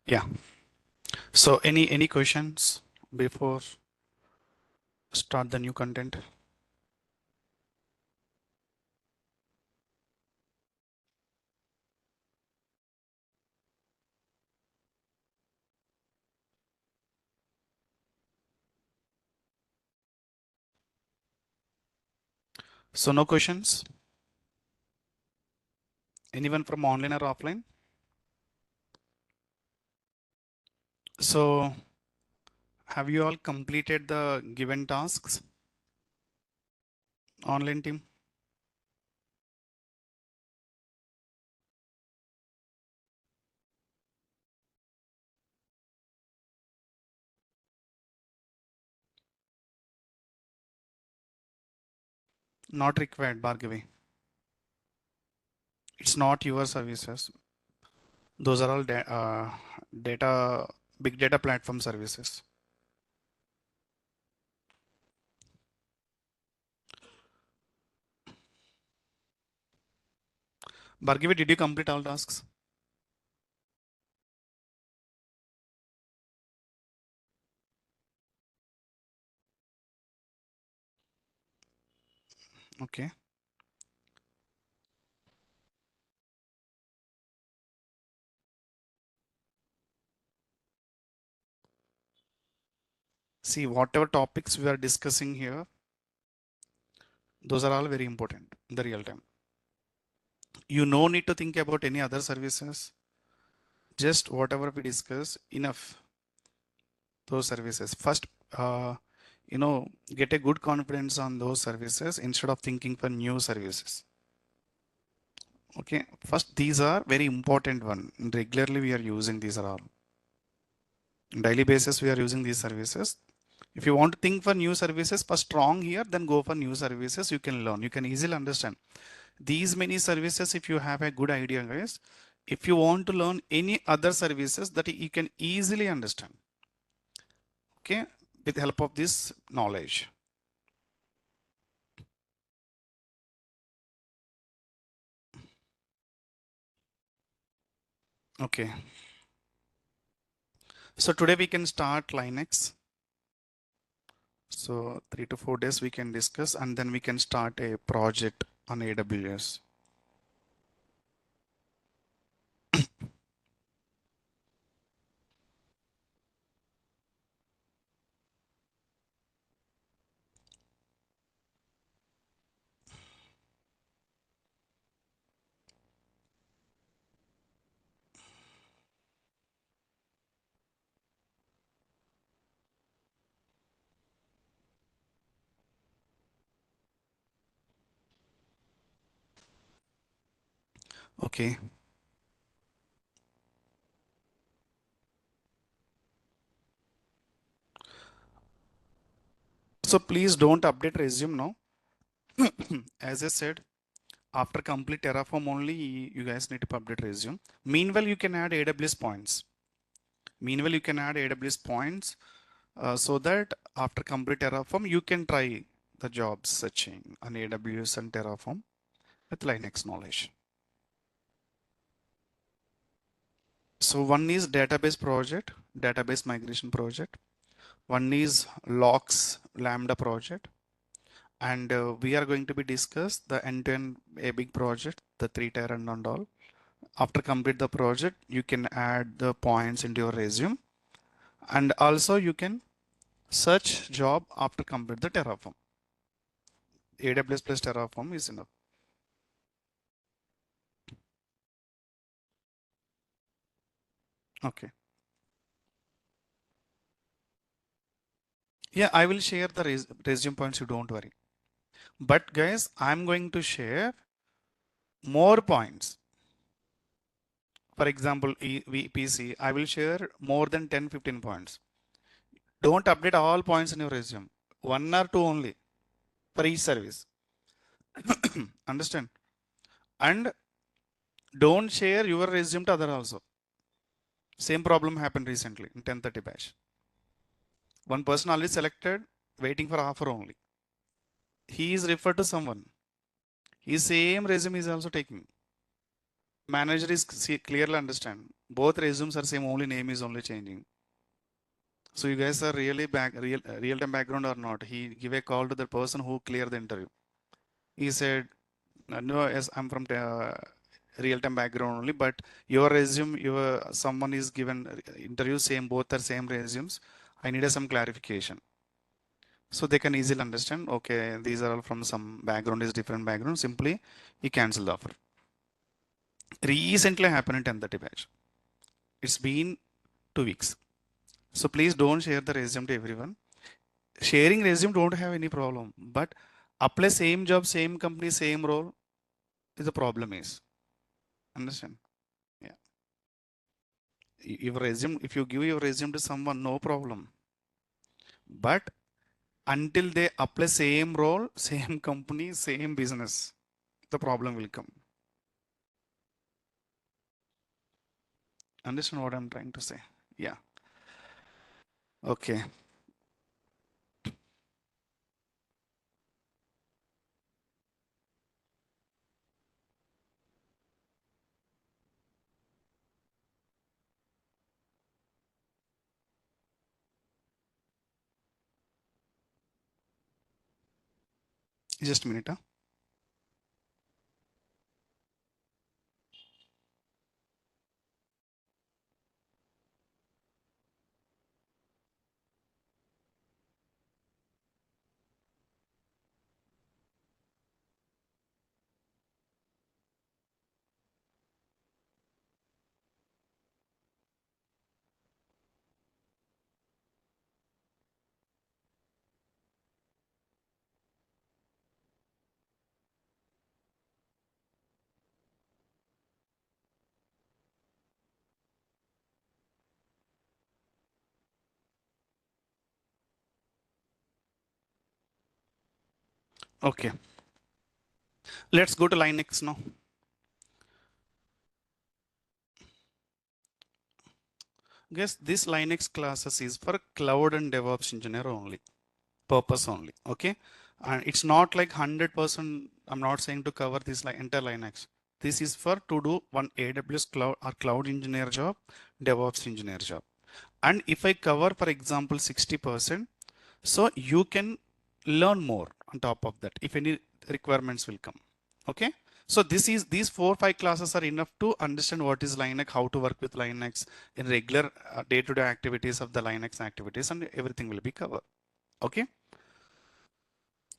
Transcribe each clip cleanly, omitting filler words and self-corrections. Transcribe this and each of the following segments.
Yeah. So any questions before start the new content? So no questions? Anyone from online or offline? So have you all completed the given tasks? Online team? Not required, Bhargavi. It's not your services. Those are all data, big data platform services. Bhargavi, did you complete all tasks? Okay. See, whatever topics we are discussing here, those are all very important in the real time. You no need to think about any other services. Just whatever we discuss, enough those services. First, uh, get a good confidence on those services instead of thinking for new services. Okay. First, these are very important one. Regularly, we are using these are all. On daily basis, we are using these services. If you want to think for new services, for strong here, then go for new services. You can learn. You can easily understand these many services. If you have a good idea, guys, if you want to learn any other services that you can easily understand, okay, with the help of this knowledge. Okay. So today we can start Linux. So 3 to 4 days we can discuss and then we can start a project on AWS. Okay. So please don't update resume now. As I said, after complete Terraform only, you guys need to update resume. Meanwhile, you can add AWS points. Meanwhile, you can add AWS points so that after complete Terraform, you can try the job searching on AWS and Terraform with Linux knowledge. So one is database project, database migration project. One is logs Lambda project. And we are going to be discuss the end-to-end a big project, the 3-tier and all. After complete the project, you can add the points into your resume. And also you can search job after complete the Terraform. AWS plus Terraform is enough. Okay. Yeah, I will share the resume points, you don't worry. But guys, I'm going to share more points. For example, VPC, I will share more than 10-15 points. Don't update all points in your resume. One or two only for each service. Understand? And don't share your resume to other also. Same problem happened recently in 10:30 batch. One person already selected, waiting for offer only. He is referred to someone. His same resume is also taking. Manager is clearly understand. Both resumes are same, only name is only changing. So you guys are really real time background or not? He give a call to the person who cleared the interview. He said, no, yes, I'm from real time background only, but your resume, your someone is given interview, same, both are same resumes. I needed some clarification. So they can easily understand, okay, these are all from some background is different background. Simply, he cancel the offer. Recently happened in 10:30 batch. It's been 2 weeks. So please don't share the resume to everyone. Sharing resume don't have any problem, but apply same job, same company, same role is the problem is. Understand? Yeah. Your resume, if you give your resume to someone, no problem. But until they apply same role, same company, same business, the problem will come. Understand what I'm trying to say? Yeah. Okay. Just a minute. Huh? Okay. Let's go to Linux now. Guess this Linux classes is for cloud and DevOps engineer only, purpose only. Okay. And it's not like 100%. I'm not saying to cover this like entire Linux. This is for to do one AWS cloud or cloud engineer job, DevOps engineer job. And if I cover, for example, 60%, so you can learn more on top of that if any requirements will come. Okay. So these 4 or 5 classes are enough to understand what is Linux, how to work with Linux in regular day-to-day activities of the Linux activities, and everything will be covered. Okay.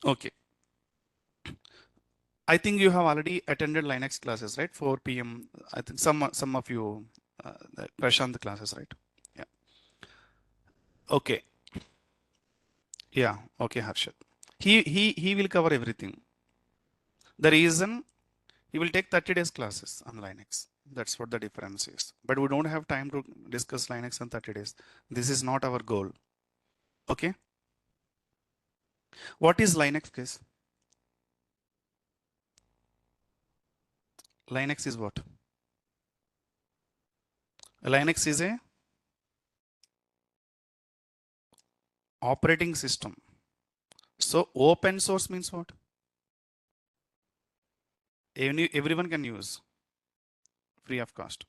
Okay. I think you have already attended Linux classes, right? 4 p.m. I think some of you Prashant classes, right? Yeah. Okay. Yeah. Okay, Harshad. He will cover everything. The reason he will take 30 days classes on Linux. That's what the difference is. But we don't have time to discuss Linux in 30 days. This is not our goal. Okay. What is Linux, guys? Linux is what? Linux is a operating system. So open source means what? Everyone can use free of cost.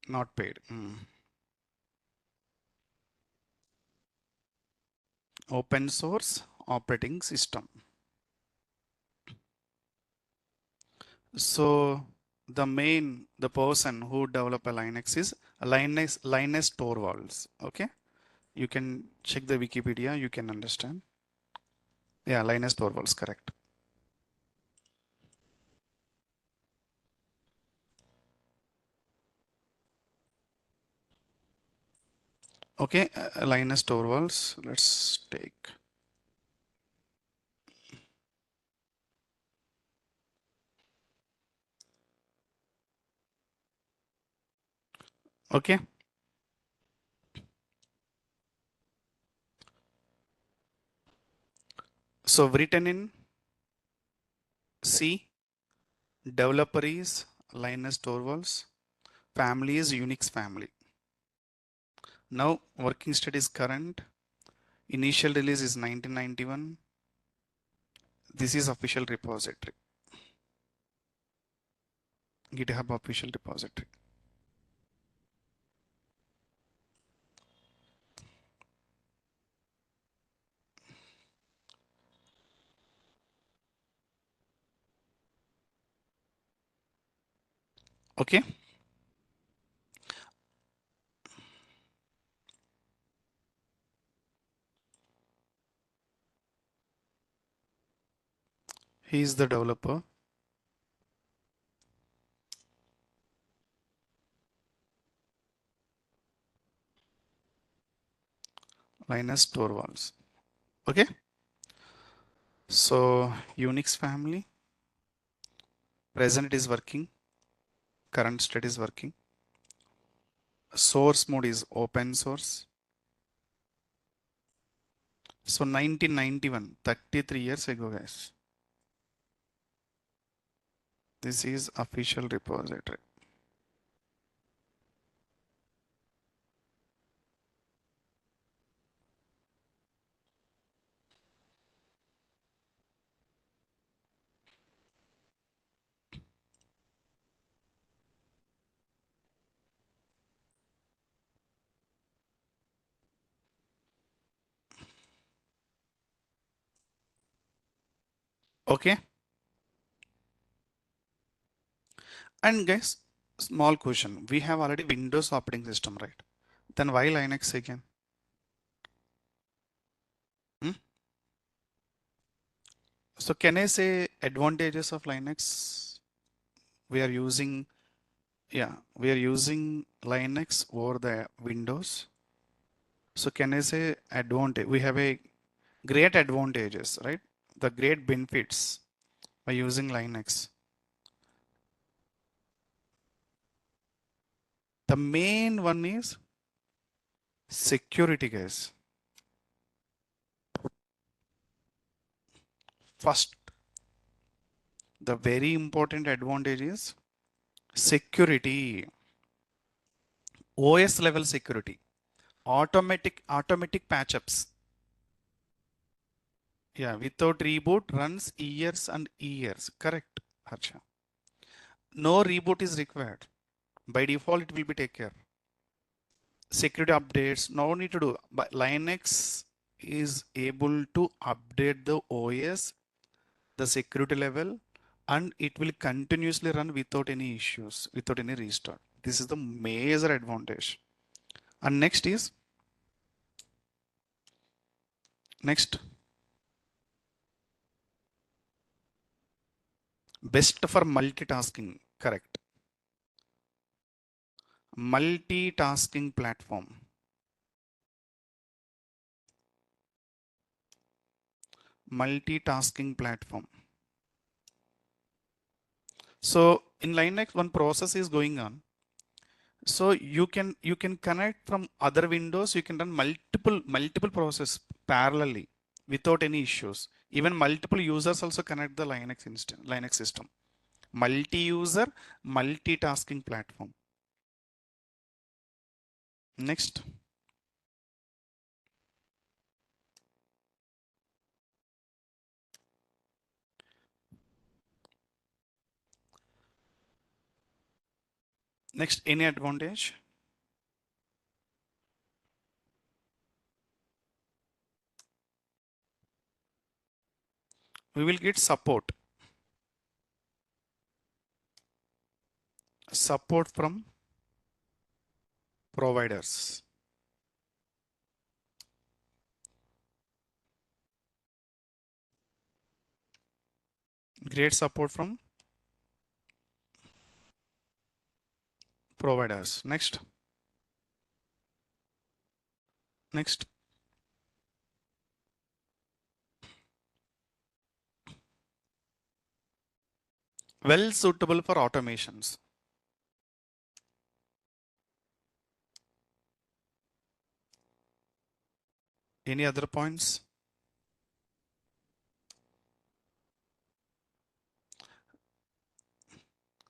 Not paid. Open source operating system. So the person who develop a Linux is Linus Torvalds. Okay. You can check the Wikipedia, you can understand. Yeah, Linus Torvalds, correct. Okay, Linus Torvalds, let's take. Okay. So written in C, developer is Linus Torvalds, family is Unix family. Now working state is current. Initial release is 1991. This is official repository. GitHub official repository. Okay. He is the developer. Linus Torvalds. Okay. So Unix family. Present is working. Current state is working. Source mode is open source. So 1991, 33 years ago, guys. This is official repository. Okay. And guys, small question. We have already Windows operating system, right? Then why Linux again? Hmm? So can I say advantages of Linux? We are using, yeah, we are using Linux over the Windows. So can I say advantage? We have a great advantages, right? The great benefits by using Linux. The main one is security, guys. First, the very important advantage is security. OS level security. Automatic patch-ups. Yeah, without reboot runs years and years. Correct, Harsha. No reboot is required. By default, it will be take care. Security updates, no need to do. But Linux is able to update the OS, the security level, and it will continuously run without any issues, without any restart. This is the major advantage. And next, best for multitasking. Correct. Multitasking platform. Multitasking platform. So in Linux, one process is going on. So you can connect from other windows. You can run multiple process parallelly without any issues. Even multiple users also connect the Linux system. Multi-user, multitasking platform. Next. Next, any advantage? We will get support. Support from providers. Great support from providers. Next. Next. Well suitable for automations. Any other points?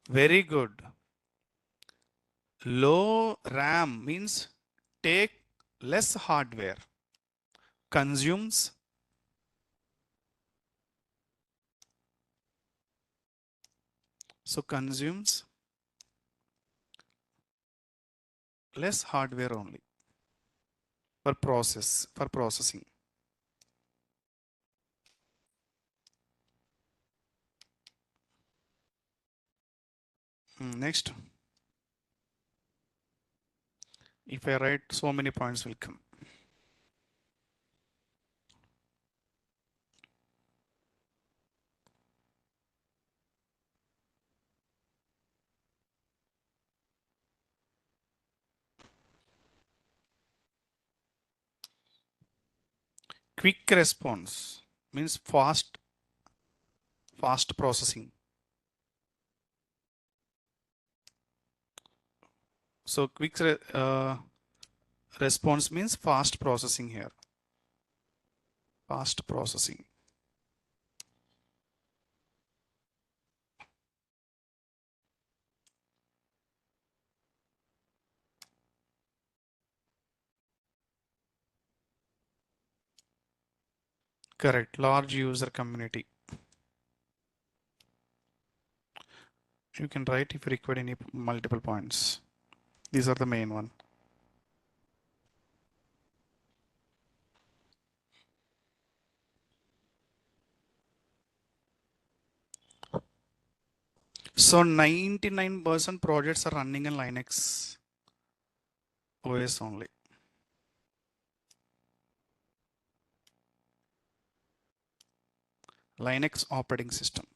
Very good. Low RAM means take less hardware. consumes consumes less hardware only for processing. Next, if I write, so many points will come. Quick response means fast processing. So response means fast processing here. Fast processing. Correct. Large user community. You can write if you require any multiple points. These are the main one. So 99% projects are running in Linux OS only. Linux operating system.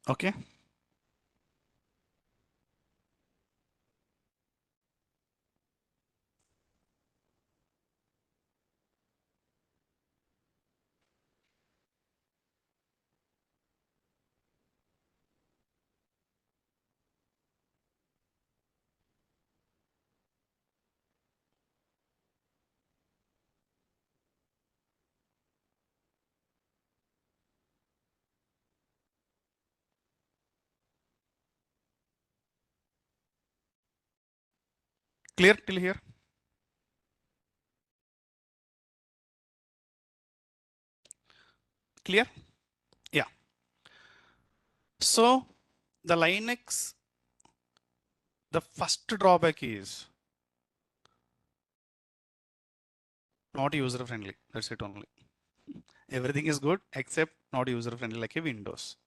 Okay. Clear till here? Clear? Yeah. So the Linux, the first drawback is not user friendly. That's it only. Everything is good except not user friendly like a Windows.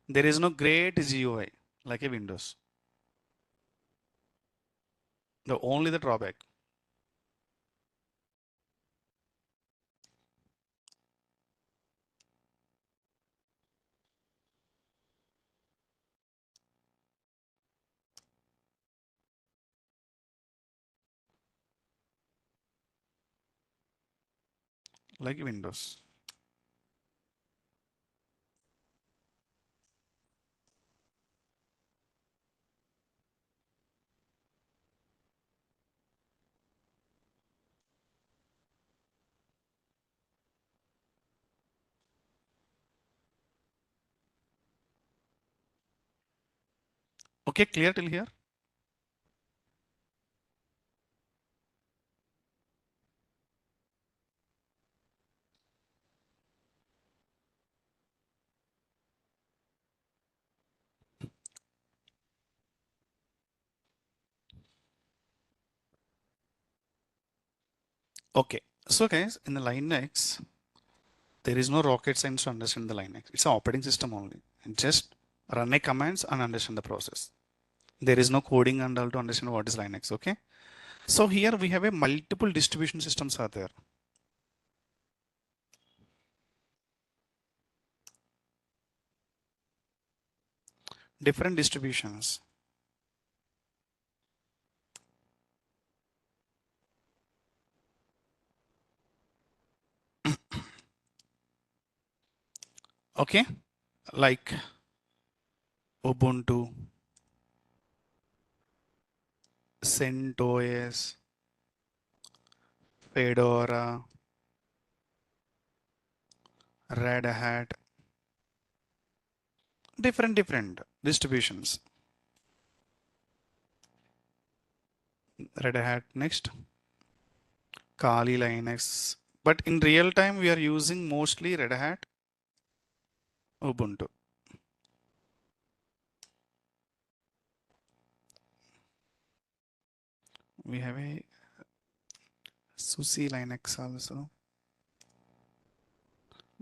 There is no great GUI like a Windows. The only the drawback. Like Windows. Okay, clear till here? Okay. So guys, in the Linux, there is no rocket science to understand the Linux. It's an operating system only. And just run a commands and understand the process. There is no coding and all to understand what is Linux. Okay. So here we have a multiple distribution systems are there. Different distributions. Okay. Like Ubuntu, CentOS, Fedora, Red Hat, different distributions. Red Hat next, Kali Linux. But in real time, we are using mostly Red Hat, Ubuntu. We have a SUSE Linux also.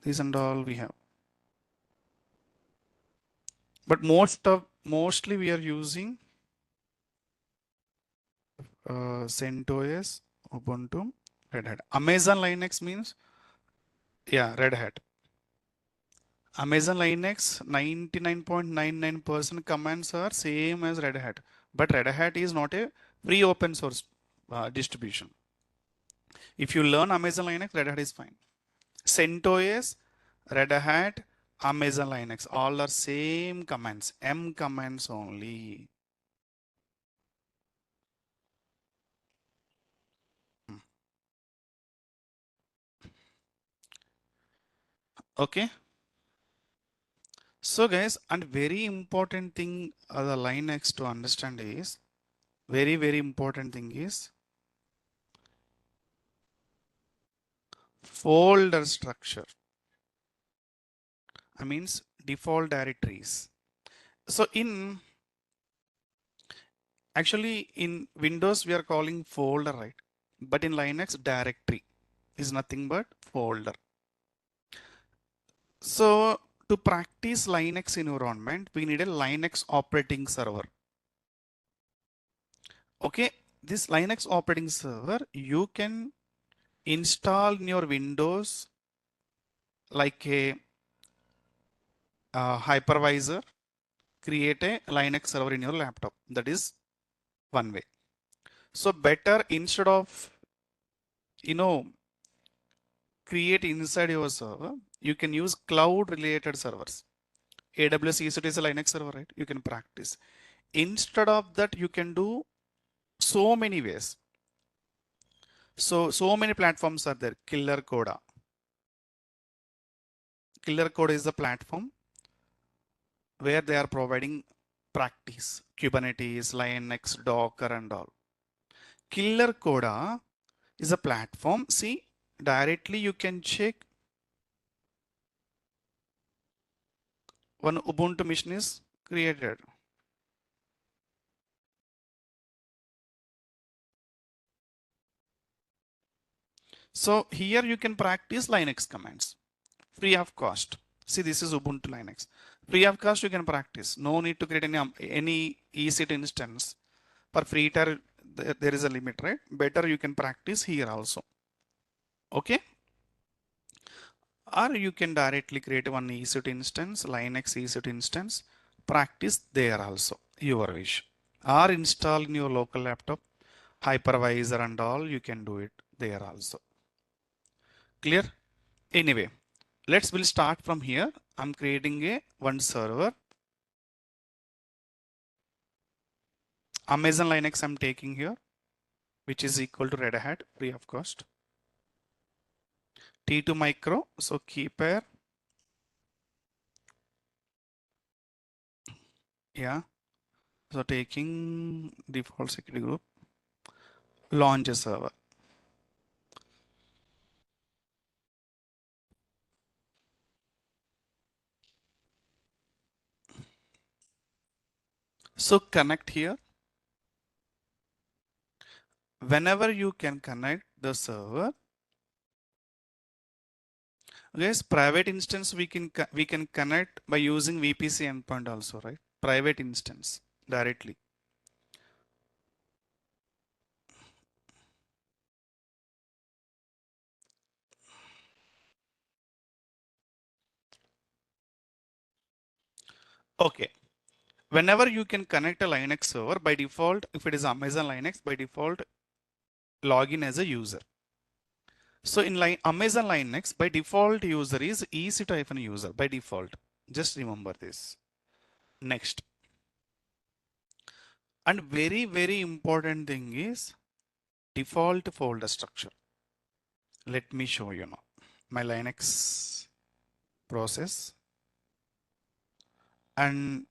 These and all we have. But mostly we are using CentOS, Ubuntu, Red Hat. Amazon Linux means, yeah, Red Hat. Amazon Linux 99.99% commands are same as Red Hat, but Red Hat is not a free open source distribution. If you learn Amazon Linux, Red Hat is fine. CentOS, Red Hat, Amazon Linux, all are same commands, M commands only. Okay. So guys, and very important thing the Linux to understand is, very important thing is folder structure. I means default directories. So actually in Windows we are calling folder, right? But in Linux directory is nothing but folder. So to practice Linux environment, we need a Linux operating server. Okay, this Linux operating server you can install in your Windows like a hypervisor, create a Linux server in your laptop. That is one way. So better instead of create inside your server, you can use cloud related servers. AWS EC2 is a Linux server, right? You can practice. Instead of that, you can do so many ways. So many platforms are there. Killer Coda. Killer Code is the platform where they are providing practice, Kubernetes, Linux, Docker, and all. Killer Coda is a platform. See, directly you can check one Ubuntu machine is created. So here you can practice Linux commands free of cost. See, this is Ubuntu Linux. Free of cost you can practice. No need to create any EC2 instance. For free tier, there is a limit, right? Better you can practice here also. Okay. Or you can directly create one EC2 instance, Linux EC2 instance, practice there also, your wish. Or install in your local laptop, hypervisor and all, you can do it there also. Clear? Anyway, we'll start from here. I'm creating a one server. Amazon Linux I'm taking here, which is equal to Red Hat, free of cost. T2 micro, so keypair. Yeah. So taking default security group, launch a server. So connect here. Whenever you can connect the server, guys, private instance we can connect by using VPC endpoint also, right? Private instance directly. Okay. Whenever you can connect a Linux server by default, if it is Amazon Linux, by default, login as a user. So in Amazon Linux, by default user is EC2 user by default. Just remember this. Next. And very, very important thing is default folder structure. Let me show you now my Linux process, and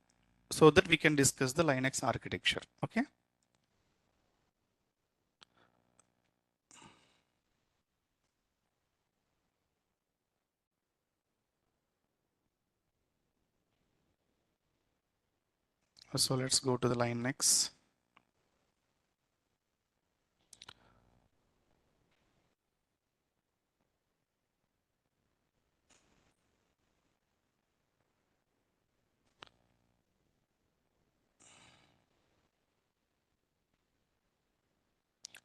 so that we can discuss the Linux architecture. Okay. So let's go to the Linux.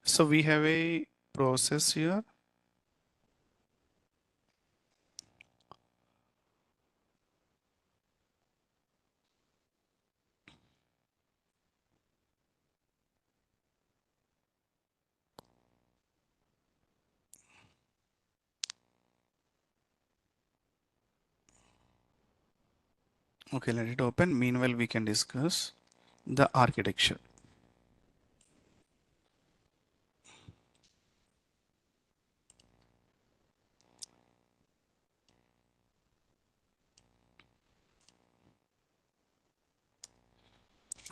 So we have a process here. Okay, let it open. Meanwhile, we can discuss the architecture.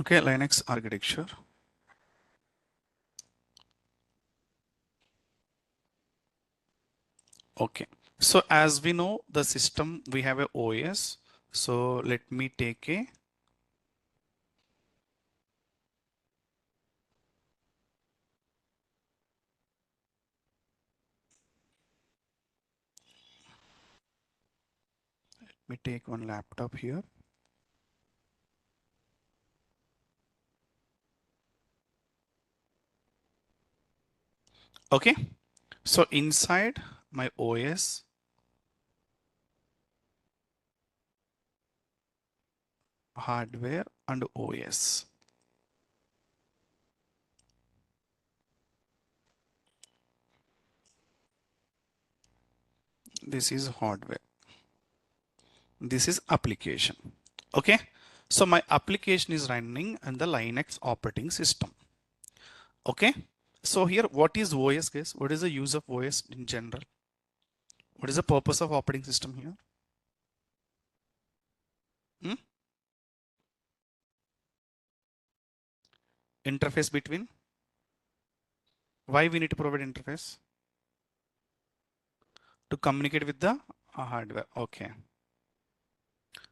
Okay, Linux architecture. Okay, so as we know the system, we have a OS. So let me take a one laptop here. Okay, so inside my OS, hardware and OS. This is hardware. This is application. Okay, so my application is running on the Linux operating system. Okay, so here what is OS, guys? What is the use of OS in general? What is the purpose of operating system here? Hmm? Interface between. Why we need to provide interface? To communicate with the hardware. Okay,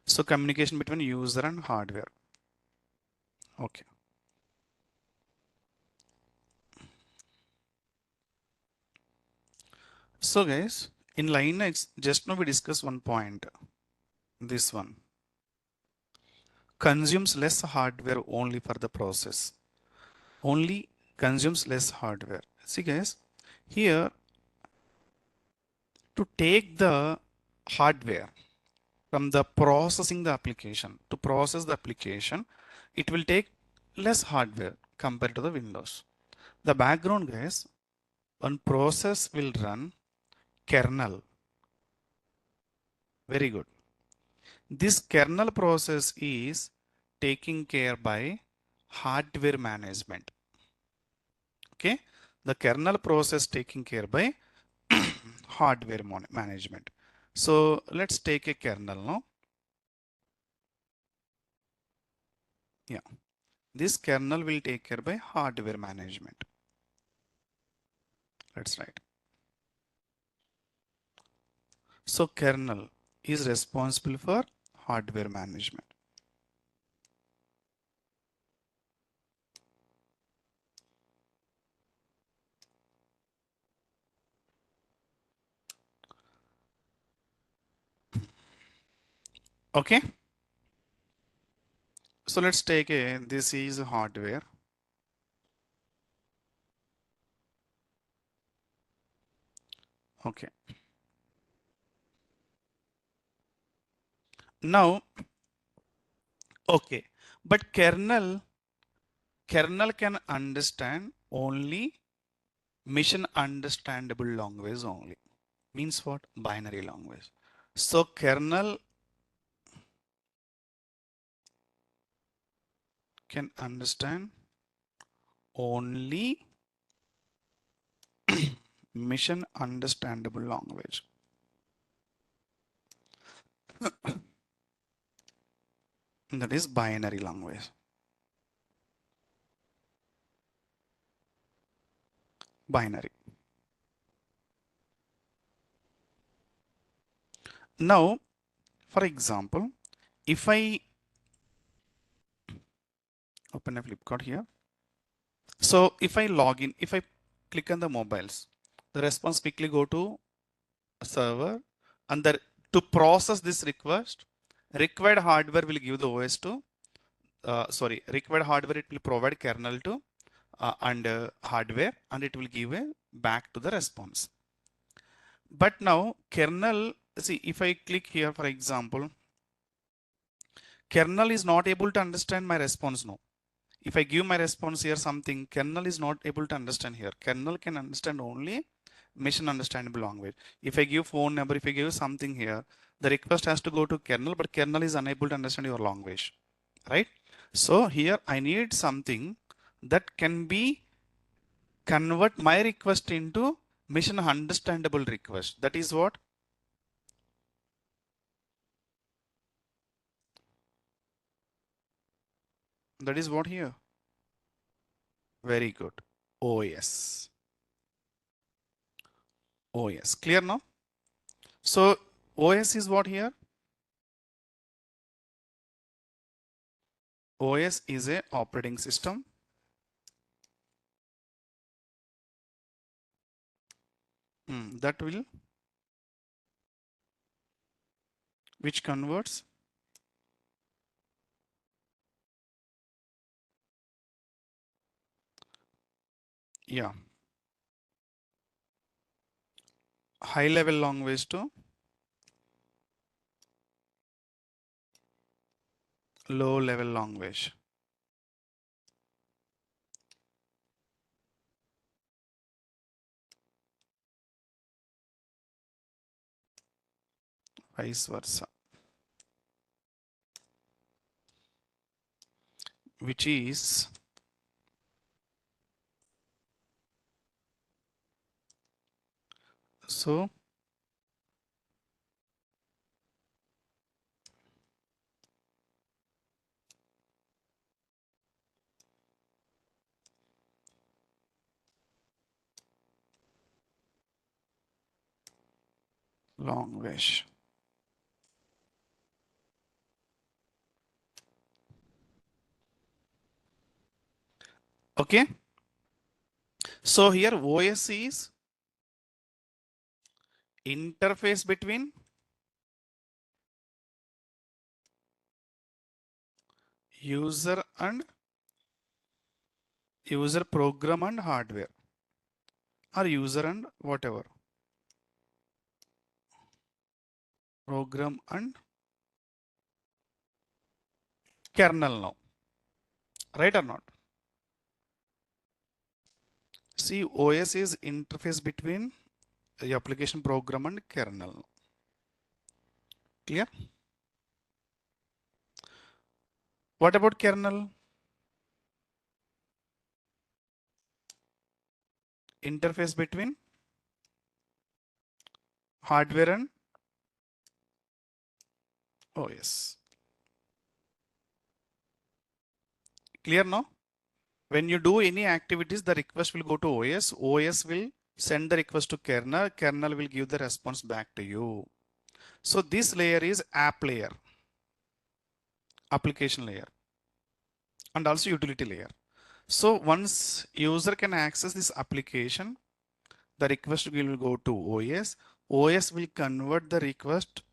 so communication between user and hardware. Okay, so guys, in Linux, just now we discussed one point. This one consumes less hardware only for the process. Only consumes less hardware. See guys, here to take the hardware from the processing the application to process the application, it will take less hardware compared to the Windows. The background guys, one process will run kernel. Very good. This kernel process is taken care by hardware management. Okay, the kernel process taken care by hardware management. So let's take a kernel now. Yeah, this kernel will take care by hardware management. Let's write. So kernel is responsible for hardware management. Okay, so let's take a, this is hardware. Okay, now okay, but kernel can understand only mission understandable language only. Means what? Binary language. So kernel can understand only mission understandable language. That is binary language. Binary. Now, for example, if I open a Flipkart here. So if I log in, if I click on the mobiles, the response quickly go to server, and to process this request, required hardware will give the OS to, required hardware it will provide kernel to and hardware, and it will give a back to the response. But now kernel, see if I click here, for example, kernel is not able to understand my response now. If I give my response here something, kernel is not able to understand here. Kernel can understand only mission understandable language. If I give phone number, if I give something here, the request has to go to kernel, but kernel is unable to understand your language, right? So here I need something that can be convert my request into mission understandable request. That is what? That is what here? Very good. OS. OS. Clear now? So OS is what here? OS is a operating system. That will, which converts high level language to low level language. Vice versa. Which is so language. Okay. So here OS is interface between user program and hardware, or user and whatever. Program and kernel now. Right or not? See, OS is interface between the application program and kernel. Clear? What about kernel? Interface between hardware and OS. Clear now? When you do any activities, the request will go to OS. OS will send the request to kernel. Kernel will give the response back to you. So this layer is app layer, application layer, and also utility layer. So once user can access this application, the request will go to OS. OS will convert the request,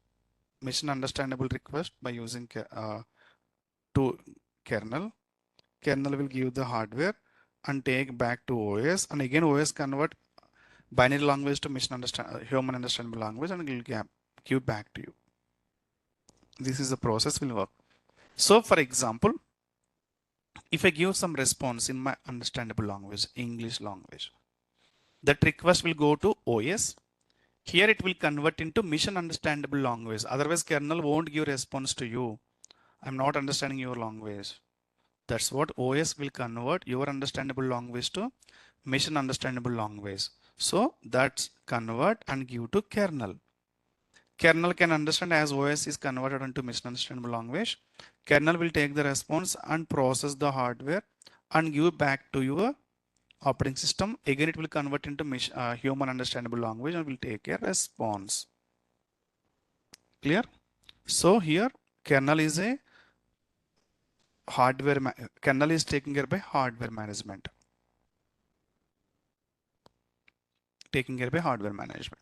mission understandable request, by using to kernel. Kernel will give the hardware and take back to OS, and again OS convert binary language to human understandable language, and it will give back to you. This is the process will work. So for example, if I give some response in my understandable language, English language, that request will go to OS. Here it will convert into mission understandable language. Otherwise kernel won't give response to you. I'm not understanding your language. That's what OS will convert your understandable language to machine understandable language. So that's convert and give to kernel. Kernel can understand as OS is converted into machine understandable language. Kernel will take the response and process the hardware and give back to your operating system. Again, it will convert into human understandable language and will take a response. Clear? So here kernel is a kernel is taken care by hardware management. Taking care by hardware management.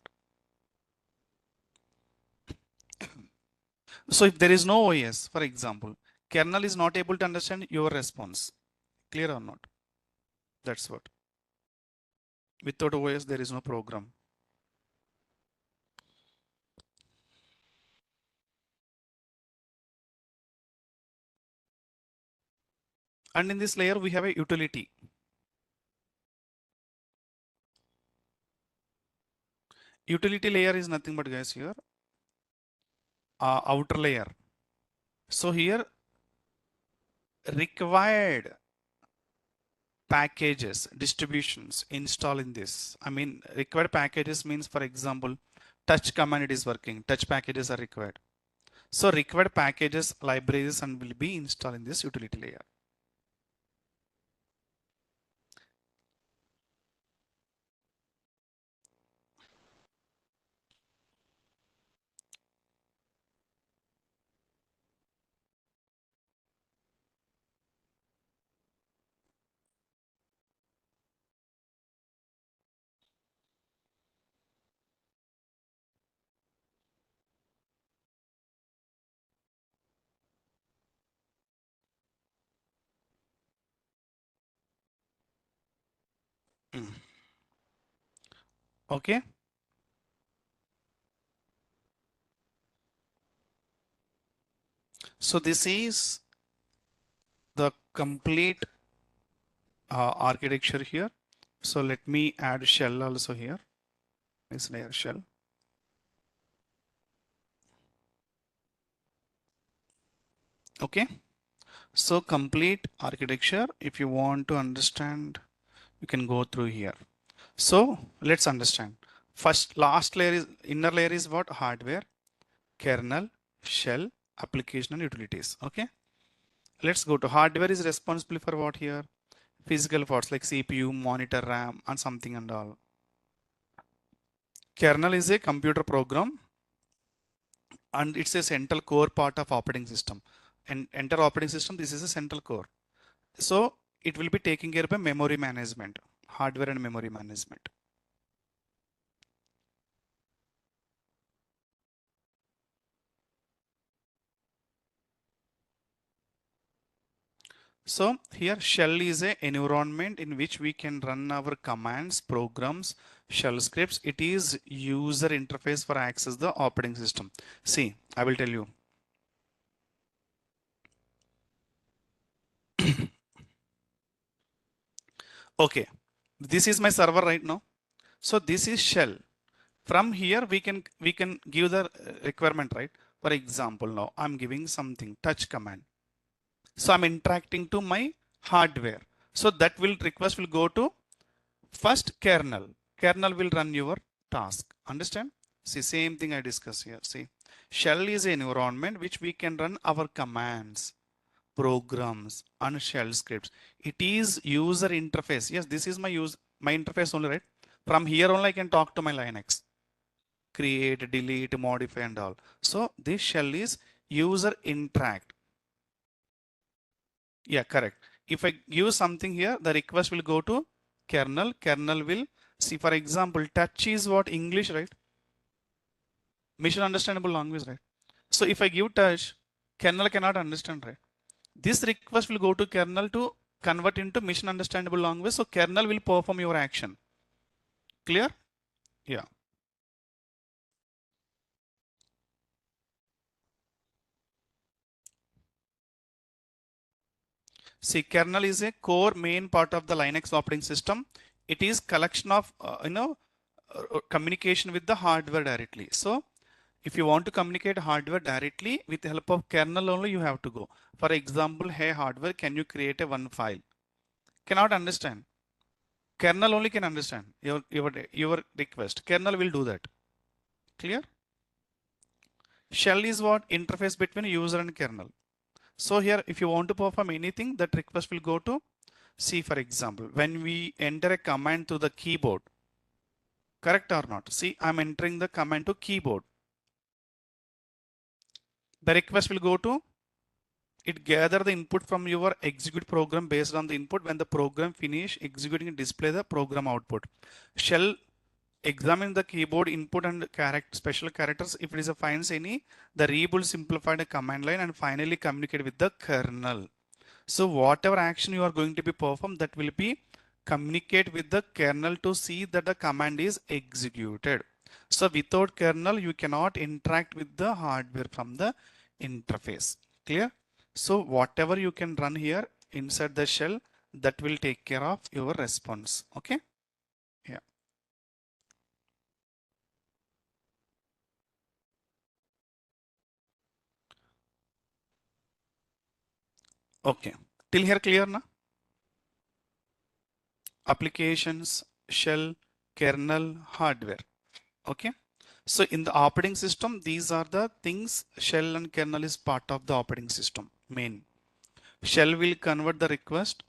So if there is no OS, for example, kernel is not able to understand your response. Clear or not? That's what. Without OS, there is no program. And in this layer, we have a utility. Utility layer is nothing but, guys, here outer layer. So here required packages, distributions install in this. I mean, required packages means, for example, touch command it is working, touch packages are required. So required packages, libraries, and will be installed in this utility layer. Okay. So this is the complete architecture here. So let me add shell also here. This layer shell. Okay. So complete architecture. If you want to understand, you can go through here. So let's understand. First, last layer is inner layer is what? Hardware, kernel, shell, application, and utilities. Okay. Let's go to hardware is responsible for what here? Physical parts like CPU, monitor, RAM, and something and all. Kernel is a computer program and it's a central core part of operating system. And enter operating system, this is a central core. So it will be taking care of memory management, hardware and memory management. So here shell is a environment in which we can run our commands, programs, shell scripts. It is user interface for access the operating system. See, I will tell you. Okay, this is my server right now. So this is shell. From here we can give the requirement, right? For example, now I'm giving something touch command. So I'm interacting to my hardware. So that will request will go to first kernel. Kernel will run your task. Understand? See, same thing I discuss here. See, shell is an environment which we can run our commands, programs, and shell scripts. It is user interface. Yes, this is my interface only, right? From here only I can talk to my Linux. Create, delete, modify, and all. So this shell is user interact. Yeah, correct. If I give something here, the request will go to kernel. Kernel will see, for example, touch is what? English, right? Mission understandable language, right? So if I give touch, kernel cannot understand, right? This request will go to kernel to convert into mission understandable language. So kernel will perform your action. Clear? Yeah. See, kernel is a core main part of the Linux operating system. It is collection of communication with the hardware directly. So If you want to communicate hardware directly with the help of kernel only, you have to go. For example, hey hardware, can you create a one file? Cannot understand. Kernel only can understand your request. Kernel will do that. Clear? Shell is what? Interface between user and kernel. So here, if you want to perform anything, that request will go to C, for example. When we enter a command to the keyboard, correct or not? See, I'm entering the command to keyboard. The request will go to, it gather the input from your execute program based on the input. When the program finish executing, display the program output. Shell examine the keyboard input and special characters. If it is a finds any, the rebuild simplified a command line and finally communicate with the kernel. So whatever action you are going to be performed, that will be communicate with the kernel to see that the command is executed. So without kernel, you cannot interact with the hardware from the interface. Clear? So whatever you can run here inside the shell, that will take care of your response. Okay? Yeah. Okay. Till here clear na? Applications, shell, kernel, hardware. Okay. So in the operating system, these are the things. Shell and kernel is part of the operating system. Main. Shell will convert the request,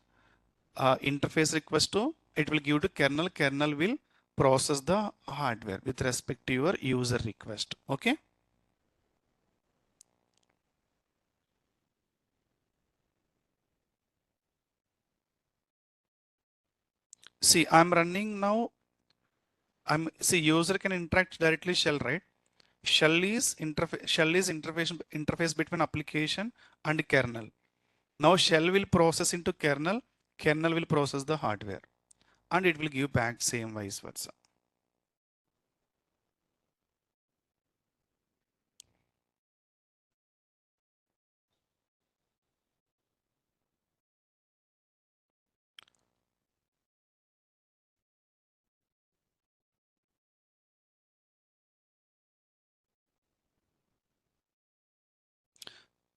interface request to, it will give to kernel. Kernel will process the hardware with respect to your user request. Okay. See, I'm running now. See, user can interact directly shell, right? Shell is interface between application and kernel. Now shell will process into kernel. Kernel will process the hardware, and it will give back same vice versa.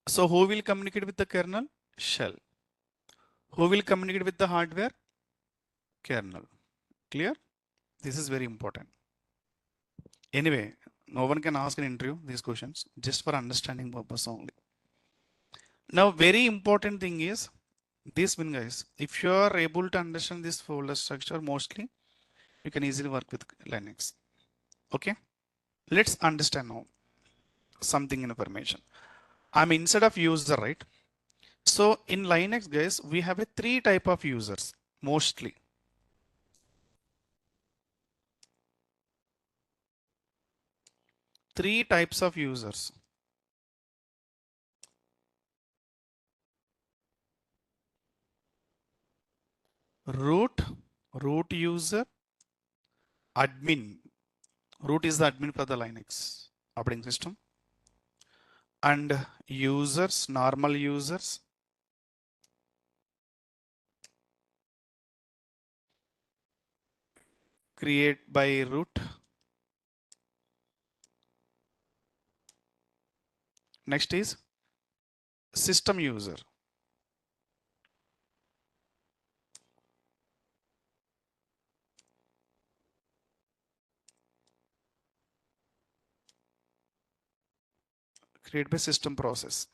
So who will communicate with the kernel? Shell. Who will communicate with the hardware? Kernel. Clear? This is very important. Anyway, no one can ask in interview these questions, just for understanding purpose only. Now, very important thing is this one, guys. If you are able to understand this folder structure, mostly you can easily work with Linux. Okay. Let's understand now something information. I'm inside of user, right? So in Linux, guys, we have a three type of users mostly. Three types of users. Root user, admin. Root is the admin for the Linux operating system. And users, normal users. Create by root. Next is system user. Create by system process.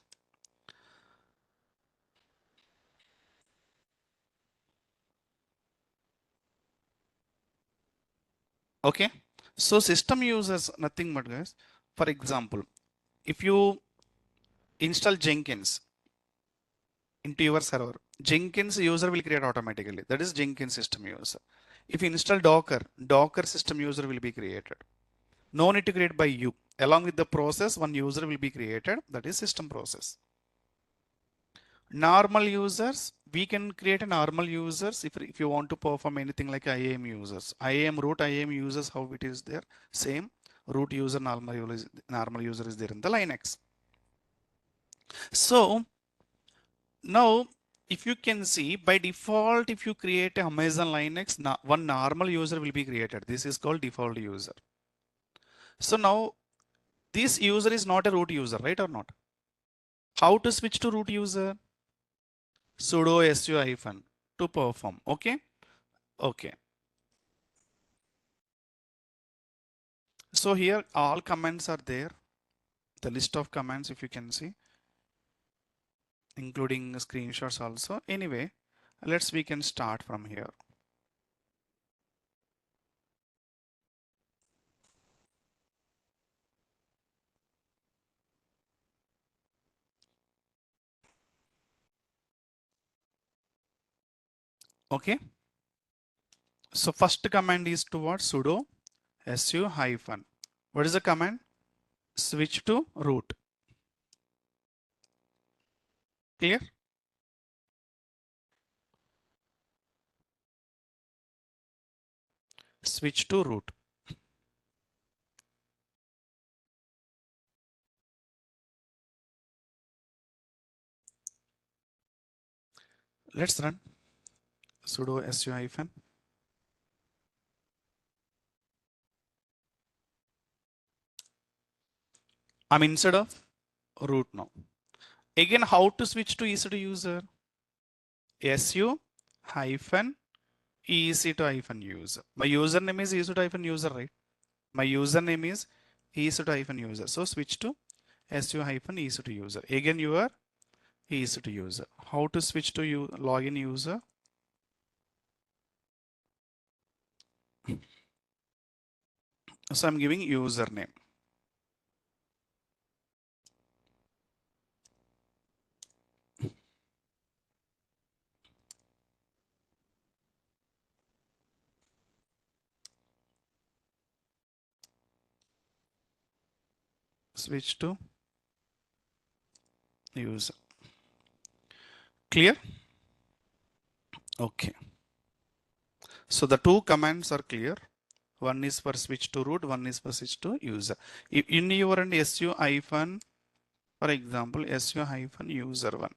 Okay. So system users, nothing but guys. For example, if you install Jenkins into your server, Jenkins user will create automatically. That is Jenkins system user. If you install Docker system user will be created. No need to create by you. Along with the process, one user will be created. That is system process. Normal users, we can create a normal users if you want to perform anything like IAM users. IAM root, IAM users, how it is there. Same root user, normal user is there in the Linux. So now, if you can see by default, if you create a Amazon Linux, one normal user will be created. This is called default user. So now this user is not a root user, right or not? How to switch to root user? Sudo su hyphen to perform. Okay. Okay. So here all commands are there. The list of commands, if you can see, including screenshots also. Anyway, we can start from here. Okay. So first command is to what? Sudo su hyphen. What is the command? Switch to root. Clear? Switch to root. Let's run sudo su hyphen. I'm inside of root now. Again, how to switch to EC2 user? su hyphen EC2 hyphen user. My username is EC2 hyphen user, right? My username is EC2 hyphen user. So switch to su hyphen EC2 user. Again, your EC2 user. How to switch to login user? So I'm giving username. Switch to user. Clear? Okay. So the two commands are clear. One is for switch to root, one is for switch to user. In your end su hyphen, for example, su hyphen user one.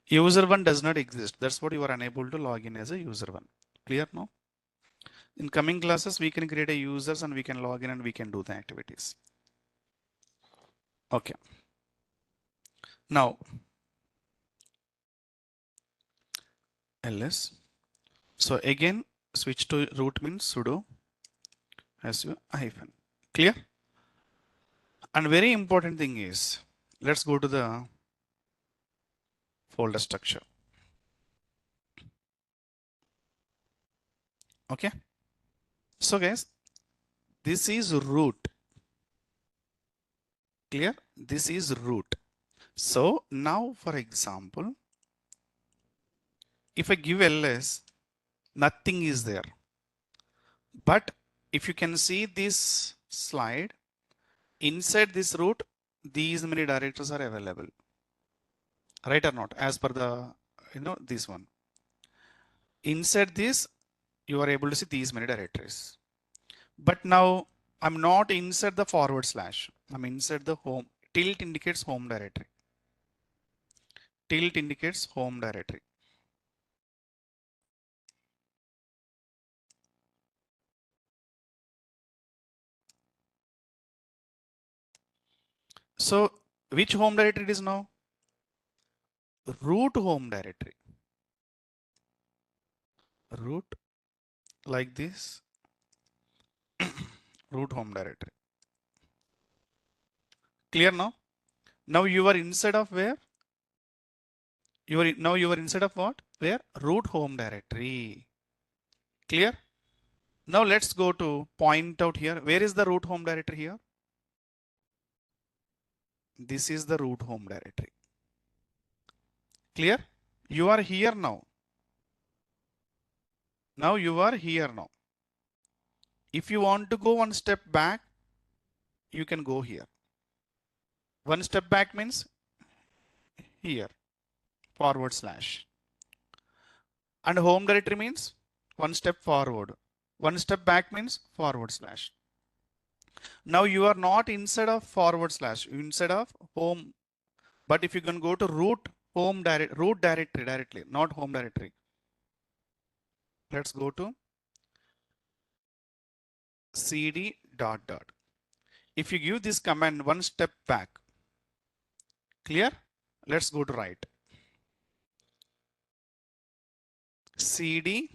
User one does not exist. That's what you are unable to log in as a user one. Clear now? In coming classes, we can create a users and we can log in and we can do the activities. Okay. Now, ls. So again, switch to root means sudo su hyphen. Clear? And very important thing is, let's go to the folder structure. Okay. So guys, this is root. Clear? This is root. So now, for example, if I give ls, nothing is there. But if you can see this slide, inside this root, these many directories are available. Right or not? As per the, this one. Inside this, you are able to see these many directories. But now I'm not inside the forward slash. I'm inside the home. Tilt indicates home directory. Tilt indicates home directory. So which home directory it is now? Root home directory. Root like this. Root home directory. Clear now? Now you are inside of where? Now you are inside of what? Where? Root home directory. Clear? Now let's go to point out here. Where is the root home directory here? This is the root home directory. Clear? You are here now. Now you are here now. If you want to go one step back, you can go here. One step back means here, forward slash. And home directory means one step forward. One step back means forward slash. Now you are not inside of forward slash, inside of home. But if you can go to root directory directly, not home directory. Let's go to cd ... if you give this command one step back, clear? Let's go to right. CD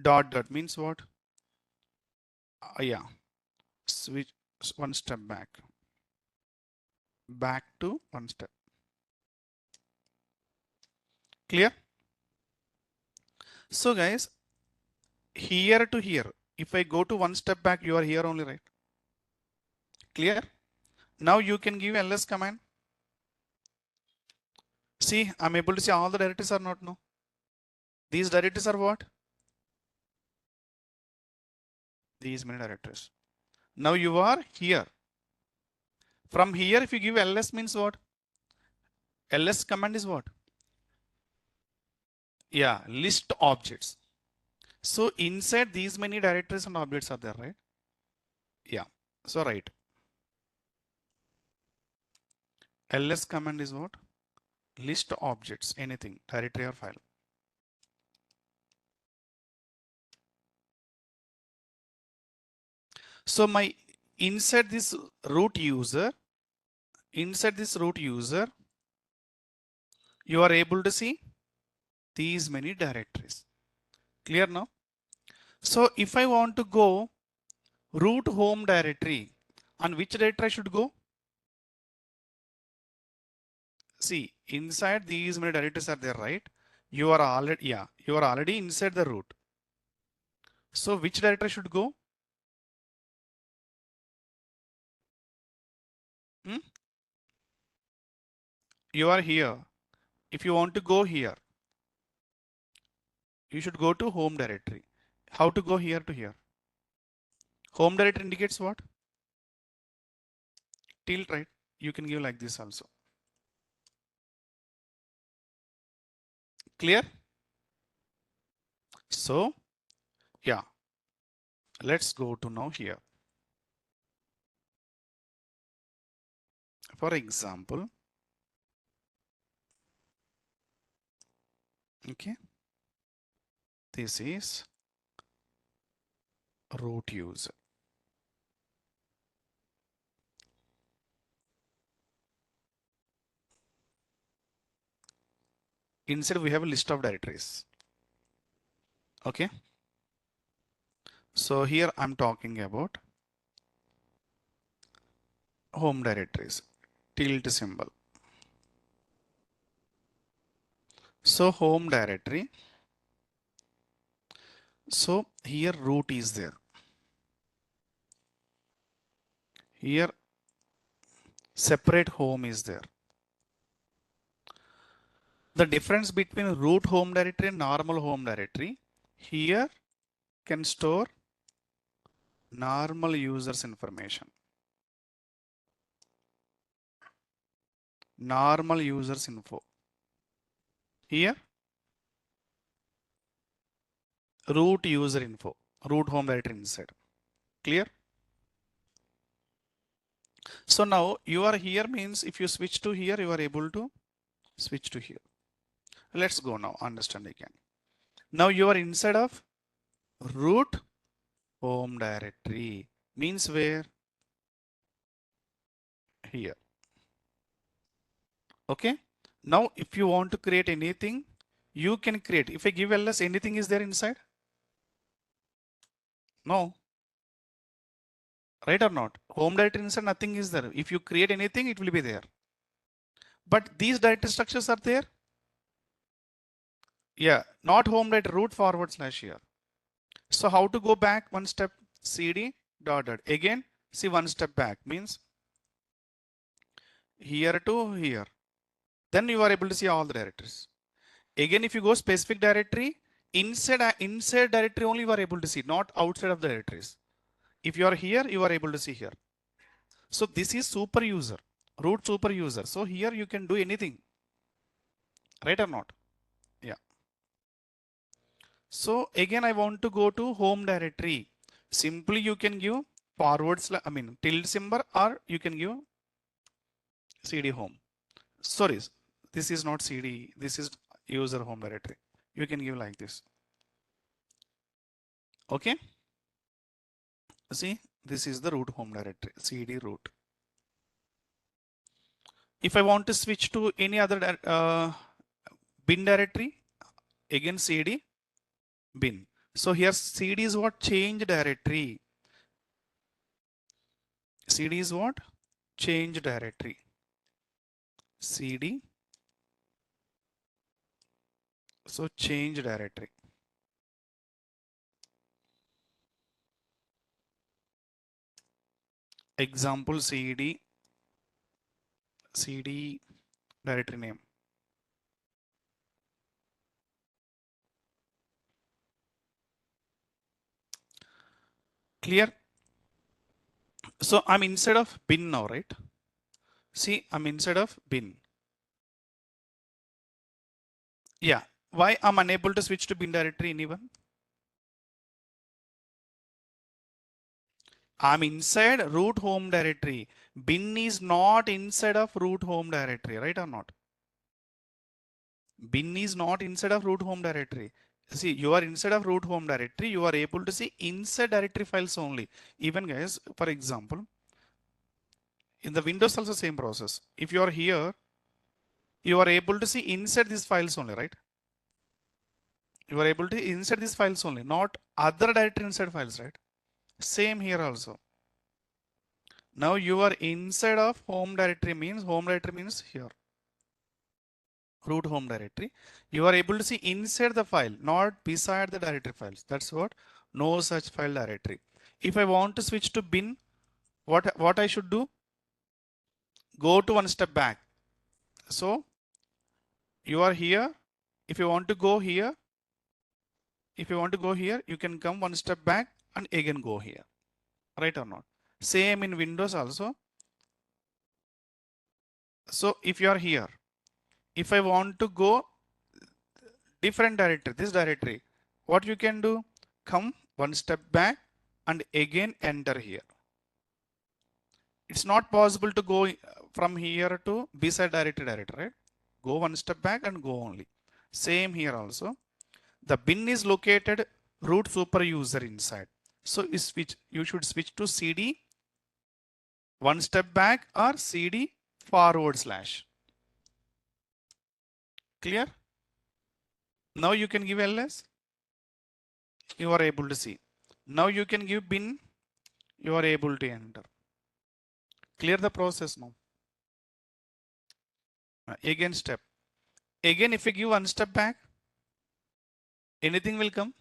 dot dot means what? Yeah, switch one step back to one step. Clear? So guys, here to here, if I go to one step back, you are here only, right? Clear? Now you can give ls command. See, I'm able to see all the directories or not? No. These directories are what? These many directories. Now you are here. From here, if you give ls means what? Ls command is what? Yeah, list objects. So inside these many directories and objects are there, right? Yeah. So right. ls command is what? List objects, anything, directory or file. So my inside this root user, you are able to see these many directories. Clear now? So if I want to go root home directory, on which directory I should go? See, inside these many directories are there, right? You are already inside the root. So which directory should go? Hmm? You are here. If you want to go here, you should go to home directory. How to go here to here? Home directory indicates what? Tilt, right? You can give like this also. Clear? So, yeah, let's go to now here. For example, okay, this is root user. Inside we have a list of directories. Okay. So here I'm talking about home directories, tilt symbol. So home directory. So here root is there. Here separate home is there. The difference between root home directory and normal home directory, here can store normal users information. Normal users info. Here root user info, root home directory inside. Clear? So now you are here means if you switch to here, you are able to switch to here. Let's go now, understand again. Now you are inside of root home directory means where? Here. Okay. Now if you want to create anything, you can create. If I give ls, anything is there inside? No. Right or not? Home directory inside nothing is there. If you create anything, it will be there. But these directory structures are there. Yeah, not home directory, root forward slash here. So how to go back one step? CD dot dot. Again, see one step back means here to here. Then you are able to see all the directories. Again, if you go specific directory, inside directory only you are able to see, not outside of the directories. If you are here, you are able to see here. So this is super user, root super user. So here you can do anything, right or not? Yeah. So again, I want to go to home directory. Simply you can give forward slash, tilde symbol, or you can give CD home. Sorry, this is not CD. This is user home directory. You can give like this. Okay. See, This is the root home directory, cd root. If I want to switch to any other bin directory, again cd bin. So here cd is what? Change directory. cd is what? Change directory. cd, so change directory. Example cd directory name. Clear? So I'm inside of bin now, right? See, I'm inside of bin. Yeah. Why I'm unable to switch to bin directory, anyone? I'm inside root home directory. Bin is not inside of root home directory, right or not? Bin is not inside of root home directory. See, you are inside of root home directory. You are able to see inside directory files only. Even guys, for example, in the Windows also same process. If you are here, you are able to see inside these files only, right? You are able to insert these files only, not other directory inside files, right? Same here also. Now you are inside of home directory means here, root home directory. You are able to see inside the file, not beside the directory files. That's what, no such file directory. If I want to switch to bin, what I should do? Go to one step back. So you are here. If you want to go here, you can come one step back and again go here, right or not? Same in Windows also. So if you are here, if I want to go different directory, this directory, what you can do? Come one step back and again enter here. It's not possible to go from here to beside directory, right? Go one step back and go only. Same here also. The bin is located root super user inside. So you should switch to cd one step back or cd /. Clear? Now you can give ls. You are able to see. Now you can give bin. You are able to enter. Clear the process now. Again step. Again, if you give one step back, anything will come.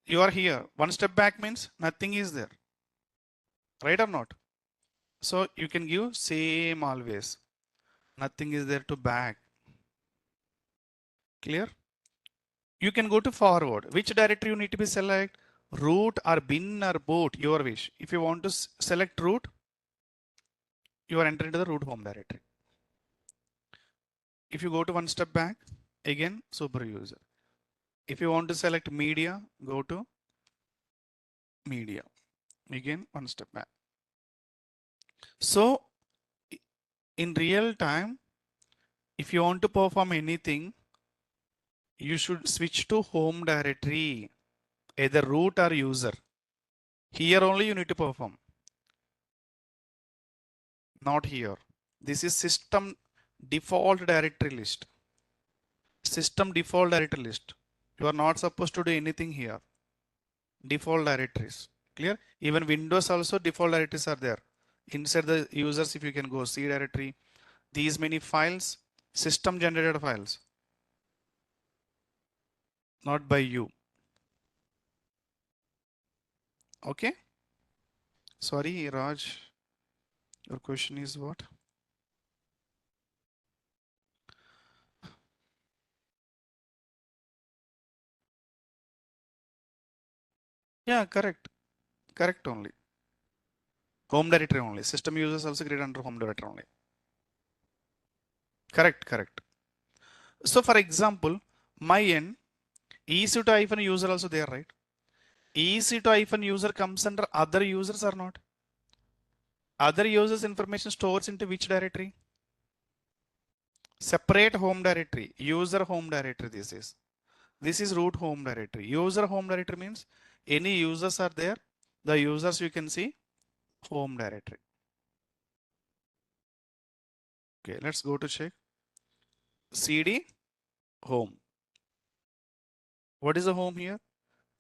You are here. One step back means nothing is there. Right or not? So you can give same always. Nothing is there to back. Clear? You can go to forward. Which directory you need to be select? Root or bin or boot, your wish. If you want to select root, you are entering to the root home directory. If you go to one step back, again super user. If you want to select media, go to media. Again one step back. So in real time, if you want to perform anything, you should switch to home directory, either root or user. Here only you need to perform, not here. This is system default directory list. System default directory list. You are not supposed to do anything here. Default directories. Clear? Even Windows also default directories are there. Inside the users, if you can go C directory, these many files, system generated files, not by you. Okay? Sorry, Raj. Your question is what? Yeah, correct. Correct only. Home directory only. System users also create under home directory only. Correct, correct. So for example, my n EC2-user also there, right? EC2-user comes under other users or not? Other users information stores into which directory? Separate home directory, user home directory. This is root home directory. User home directory means Any users are there? The users you can see home directory. Okay, let's go to check. CD home. What is the home here?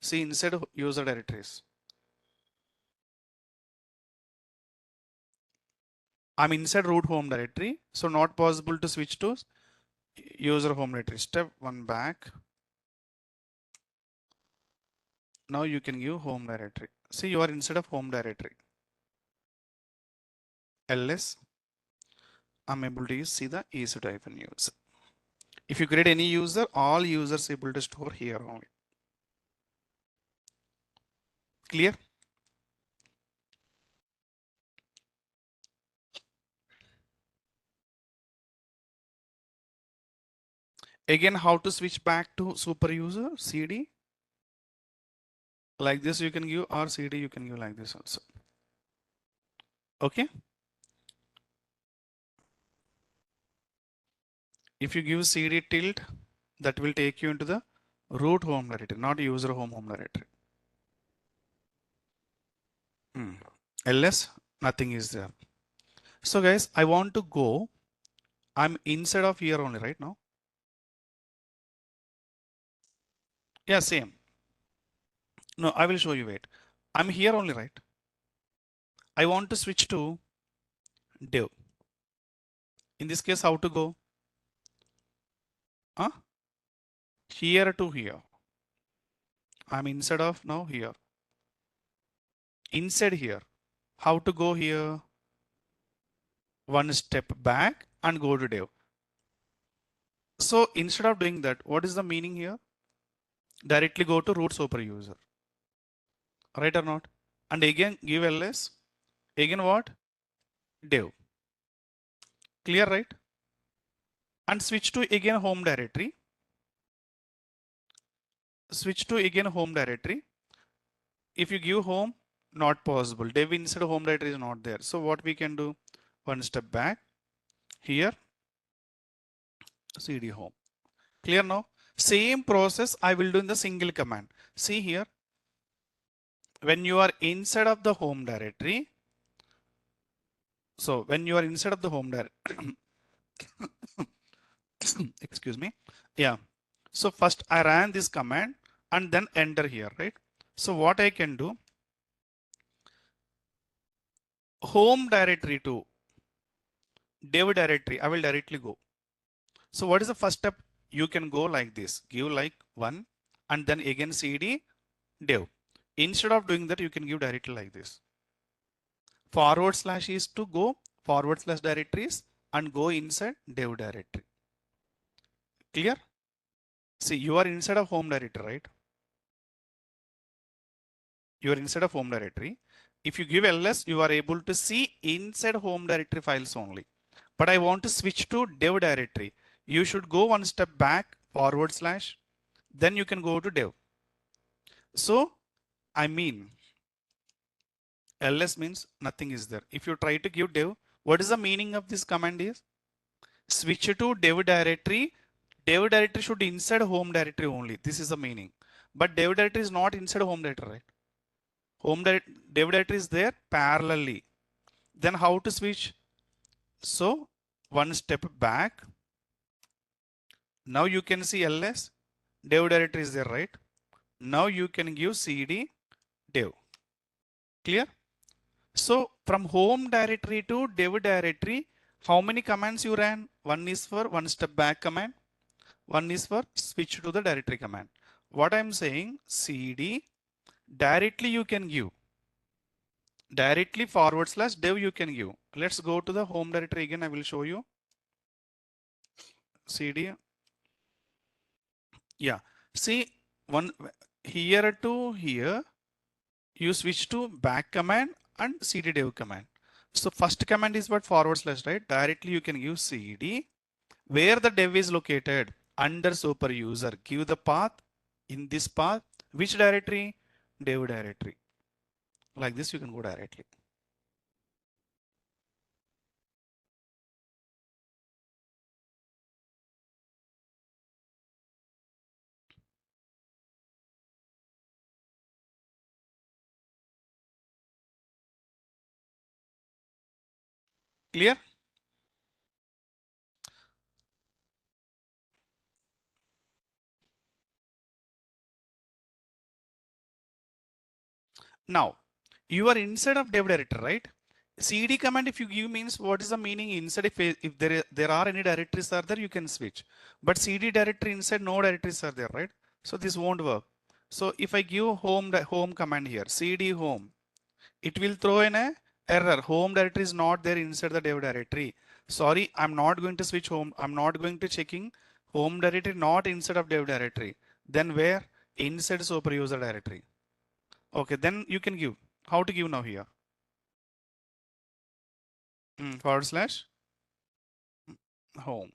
See inside user directories. I'm inside root home directory, so not possible to switch to user home directory. Step one back. Now you can give home directory. See, you are inside of home directory. ls, I'm able to see the EC2-use. If you create any user, all users able to store here only. Clear? Again, how to switch back to super user? CD. Like this you can give, or CD you can give like this also. Okay. If you give CD tilt, that will take you into the root home directory, not user home directory. ls, nothing is there. So guys, I want to go. I'm inside of here only right now. Yeah, same. No, I will show you. Wait. I'm here only, right? I want to switch to dev. In this case, how to go? Here to here. I'm inside of now here. Inside here. How to go here? One step back and go to dev. So instead of doing that, what is the meaning here? Directly go to root super user. Right or not? And again give ls. Again what? Dev. Clear, right? And switch to again home directory. Switch to again home directory. If you give home, not possible. Dev inside home directory is not there. So what we can do? One step back. Here, cd home. Clear now? Same process I will do in the single command. See here, when you are inside of the home directory, so when you are inside of the home directory, excuse me. Yeah. So first I ran this command and then enter here, right? So what I can do, home directory to dev directory, I will directly go. So what is the first step? You can go like this, give like one and then again cd dev. Instead of doing that, you can give directly like this. Forward slash is to go forward slash directories and go inside dev directory. Clear? See, you are inside of home directory, right? You are inside of home directory. If you give ls, you are able to see inside home directory files only. But I want to switch to dev directory. You should go one step back, forward slash, then you can go to dev. So, I mean, ls means nothing is there. If you try to give dev, what is the meaning of this command is? Switch to dev directory. Dev directory should inside home directory only. This is the meaning. But dev directory is not inside home directory, right? Dev directory is there parallelly. Then how to switch? So one step back. Now you can see ls. Dev directory is there, right? Now you can give cd dev. Clear? So from home directory to dev directory, how many commands you ran? One is for one step back command. One is for switch to the directory command. What I'm saying, cd directly you can give. Directly forward slash dev you can give. Let's go to the home directory again. I will show you. cd. Yeah. See, one here to here, you switch to back command and cd dev command. So first command is what? Forward slash, right? Directly you can give cd where the dev is located under super user. Give the path in this path. Which directory? Dev directory. Like this you can go directly. Clear? Now, you are inside of dev directory, right? CD command, if you give means what is the meaning inside? If there are any directories are there, you can switch. But CD directory inside no directories are there, right? So this won't work. So if I give home command here, CD home, it will throw in a error. Home directory is not there inside the dev directory. Sorry, I'm not going to switch home. I'm not going to checking home directory not inside of dev directory. Then where? Inside super user directory. Okay, then you can give. How to give now here? Forward slash home.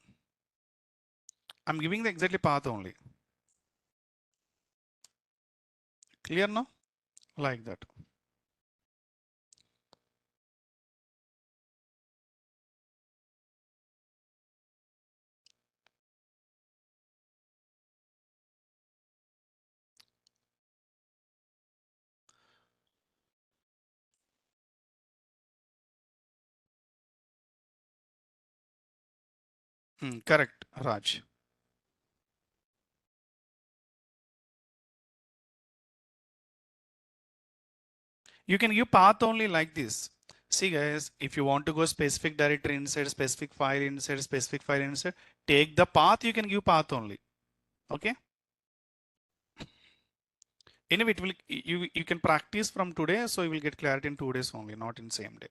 I'm giving the exactly path only. Clear now? Like that. Correct, Raj. You can give path only like this. See guys, if you want to go specific directory inside, specific file inside, take the path, you can give path only. Okay. Anyway, it will you can practice from today, so you will get clarity in 2 days only, not in same day.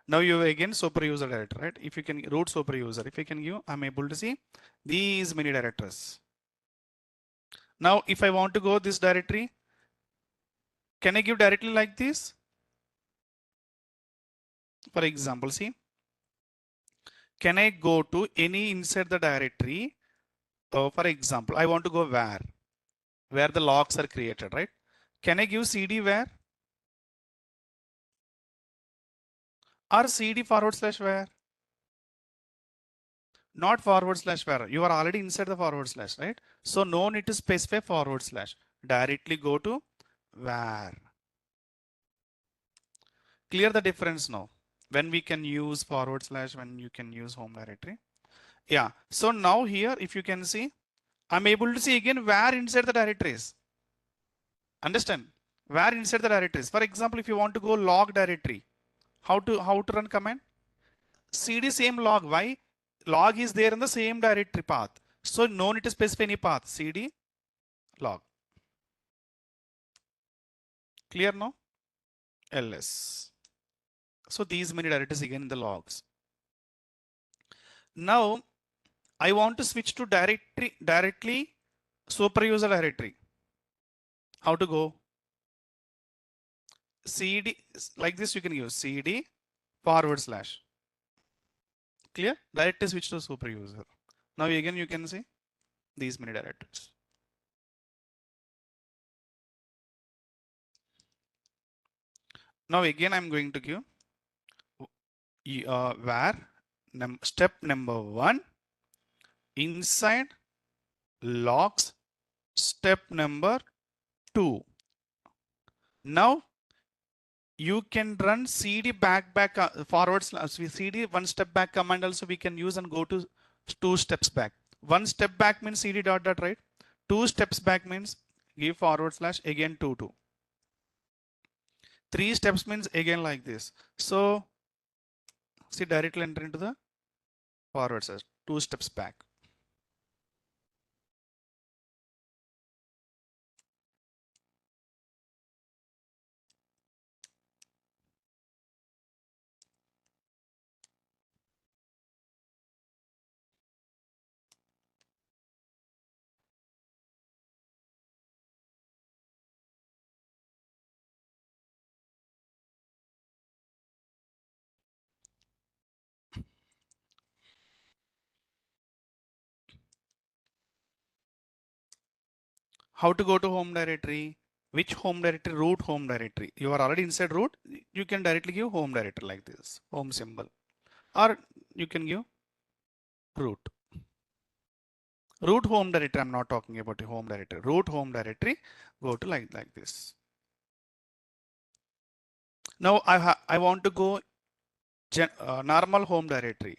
Now you again super user directory, right? If you can root super user, if you can give, I'm able to see these many directories. Now, if I want to go this directory, can I give directly like this? For example, see, can I go to any inside the directory? For example, I want to go where the logs are created, right? Can I give CD where or CD forward slash where? Not forward slash where. You are already inside the forward slash, right? So no need to specify forward slash. Directly go to where. Clear the difference now. When we can use forward slash, when you can use home directory. Yeah. So now here, if you can see, I'm able to see again where inside the directories. Understand? Where inside the directories. For example, if you want to go log directory, how to run command? CD same log. Why? Log is there in the same directory path. So no need to specify any path. CD log. Clear now? ls. So these many directories again in the logs. Now I want to switch to directly super user directory. How to go? CD like this you can use CD forward slash. Clear? Directly switch to super user. Now again you can see these many directories. Now again I'm going to give where step number 1 inside logs step number 2. Now you can run CD back forward slash CD one step back command also we can use and go to 2 steps back. 1 step back means CD dot dot, right? 2 steps back means give forward slash again 2. 3 steps means again like this. So see directly enter into the forward slash 2 steps back. How to go to home directory? Which home directory? Root home directory. You are already inside root. You can directly give home directory like this, home symbol, or you can give root. Root home directory. I'm not talking about the home directory. Root home directory. Go to like this. Now I want to go Normal home directory.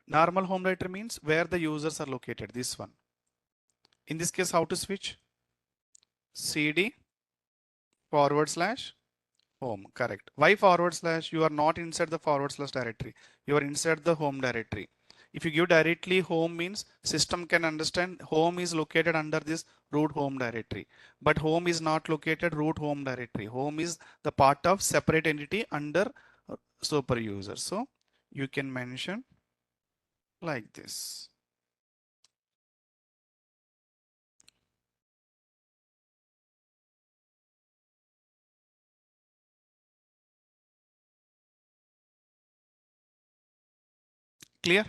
Normal home directory means where the users are located. This one. In this case, how to switch? CD / home. Correct. Why /? You are not inside the / directory. You are inside the home directory. If you give directly home means system can understand home is located under this root home directory. But home is not located root home directory. Home is the part of separate entity under super user. So you can mention like this. Clear?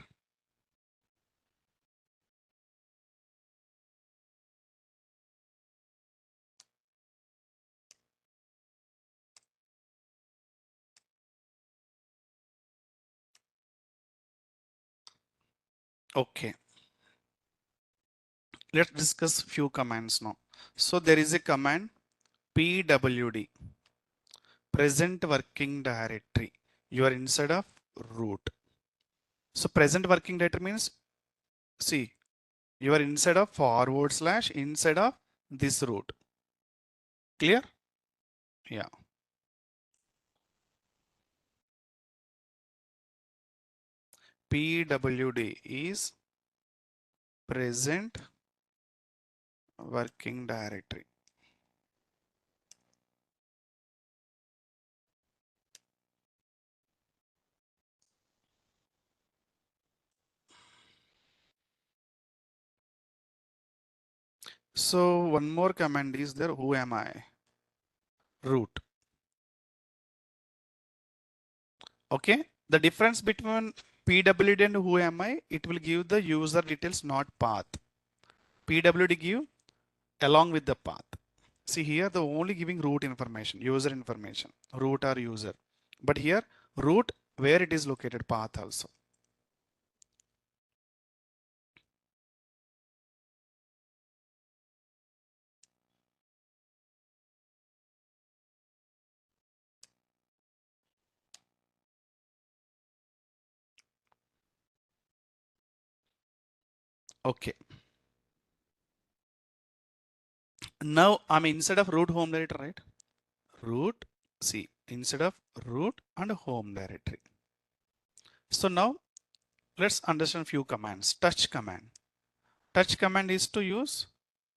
Okay. Let's discuss few commands now. So there is a command pwd, present working directory. You are inside of root. So present working directory means, see, you are inside of / inside of this root. Clear? Yeah. pwd is present working directory. So one more command is there. Who am I? Root. Okay. The difference between pwd and who am I, it will give the user details, not path. pwd give along with the path. See here, the only giving root information, user information, root or user. But here, root where it is located, path also. Okay. Now I'm inside of root home directory, right? Root, see, instead of root and home directory. So now let's understand few commands. Touch command. Touch command is to use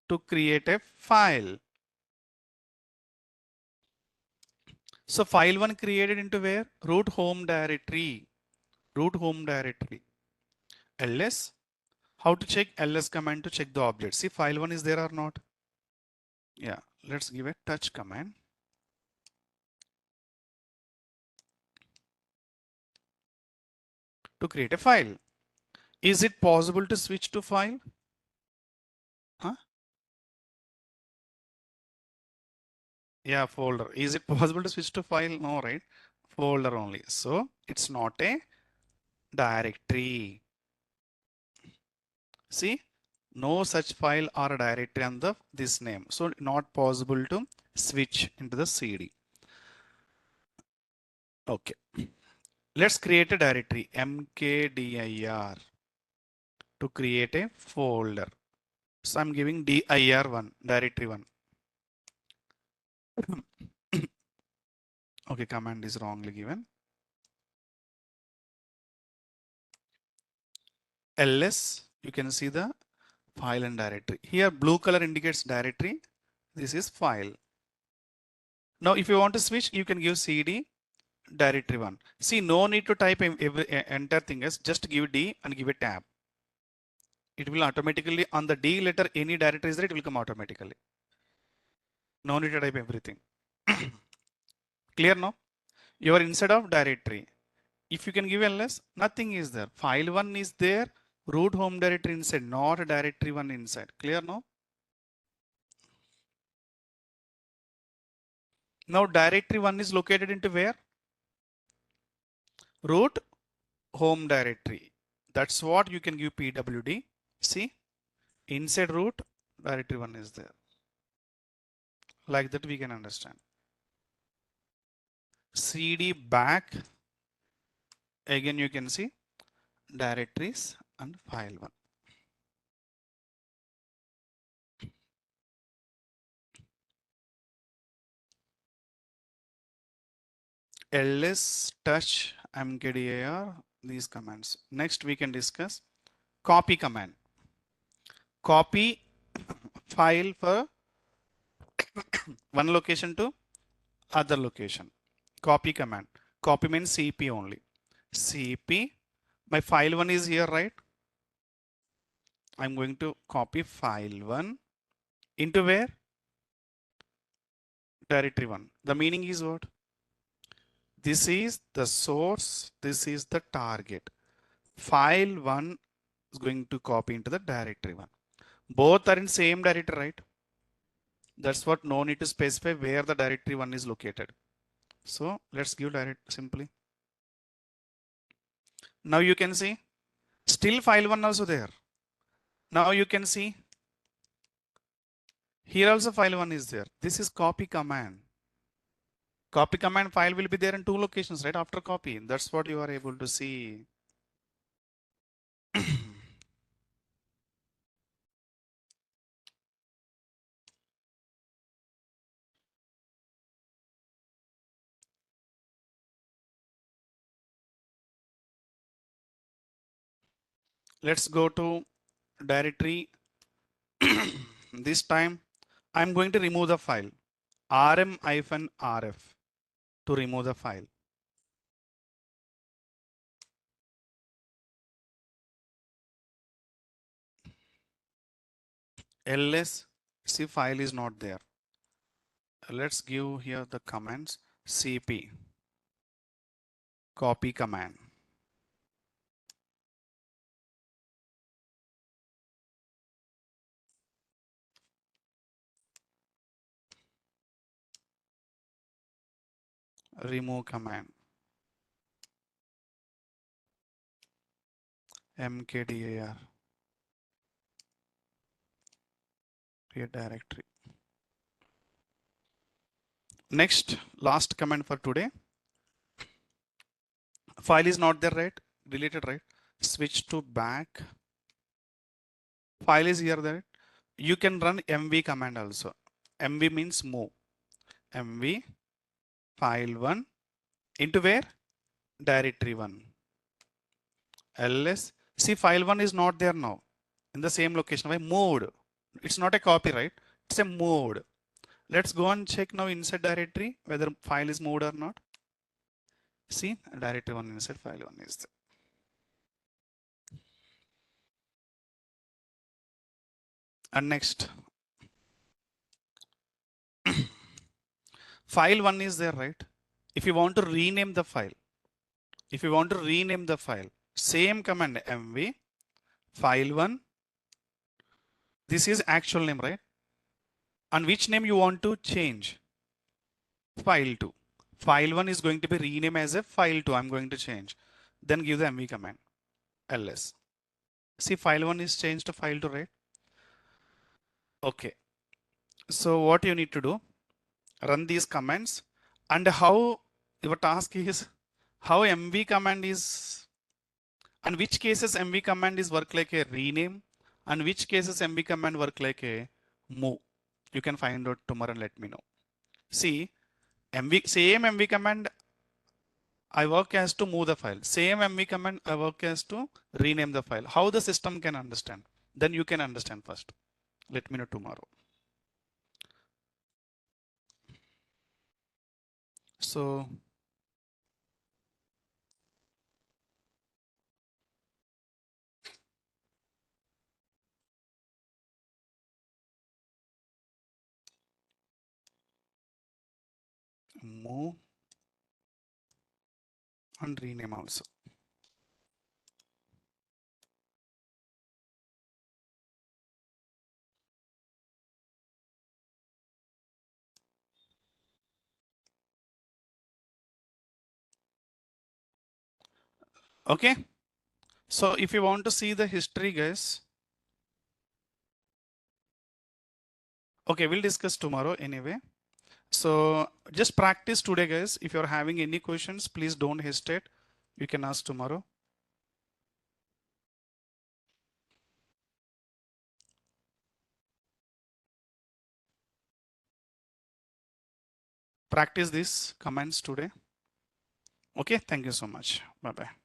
to create a file. So file one created into where? Root home directory. Root home directory. ls. How to check ls command to check the object? See file one is there or not? Yeah. Let's give a touch command. To create a file. Is it possible to switch to file? Huh? Yeah, folder. Is it possible to switch to file? No, right? Folder only. So it's not a directory. See, no such file or directory on the this name. So not possible to switch into the CD. Okay. Let's create a directory mkdir to create a folder. So I'm giving dir1, directory 1. Okay, command is wrongly given. ls, you can see the file and directory. Here blue color indicates directory. This is file. Now if you want to switch, you can give cd directory 1. See, no need to type every entire thing as just give D and give a tab. It will automatically on the D letter, any directory is there, it will come automatically. No need to type everything. Clear now? You are inside of directory. If you can give ls, nothing is there. File 1 is there, root home directory inside, not directory 1 inside. Clear now? Now directory 1 is located into where? Root home directory. That's what you can give pwd. See, inside root, directory 1 is there. Like that we can understand. cd back Again, you can see directories and file one. ls touch mkdir, these commands. Next, we can discuss copy command. Copy file for one location to other location. Copy command. Copy means cp only. Cp, my file one is here, right? I'm going to copy file one into where? Directory one. The meaning is what? This is the source, this is the target. File one is going to copy into the directory one. Both are in same directory, right? That's what no need to specify where the directory one is located. So let's give direct simply. Now you can see still file one also there. Now you can see here also file one is there. This is copy command. Copy command file will be there in two locations, right? After copy. That's what you are able to see. Let's go to directory. This time I'm going to remove the file rm-rf to remove the file. ls, see file is not there. Let's give here the commands cp copy command. Remove command mkdir create directory. Next, last command for today. File is not there, right? Deleted, right? Switch to back. File is here, right? You can run mv command also. Mv means move. Mv file one into where? Directory one. ls. See, file one is not there now in the same location. Why? Moved. It's not a copy, right? It's a moved. Let's go and check now inside directory whether file is moved or not. See, directory one inside file one is there. And next, file one is there, right? If you want to rename the file, same command mv file one. This is actual name, right? And which name you want to change? File two. File one is going to be renamed as a file two. I'm going to change. Then give the mv command ls. See, file one is changed to file two, right? Okay. So what you need to do? Run these commands, and how your task is how mv command is, and which cases mv command is work like a rename, and which cases mv command work like a move. You can find out tomorrow and let me know. See, same mv command I work as to move the file. Same mv command I work as to rename the file. How the system can understand? Then you can understand first. Let me know tomorrow. So move and rename also. Okay. So if you want to see the history, guys, okay, we'll discuss tomorrow anyway. So just practice today, guys. If you're having any questions, please don't hesitate. You can ask tomorrow. Practice these comments today. Okay, thank you so much. Bye-bye.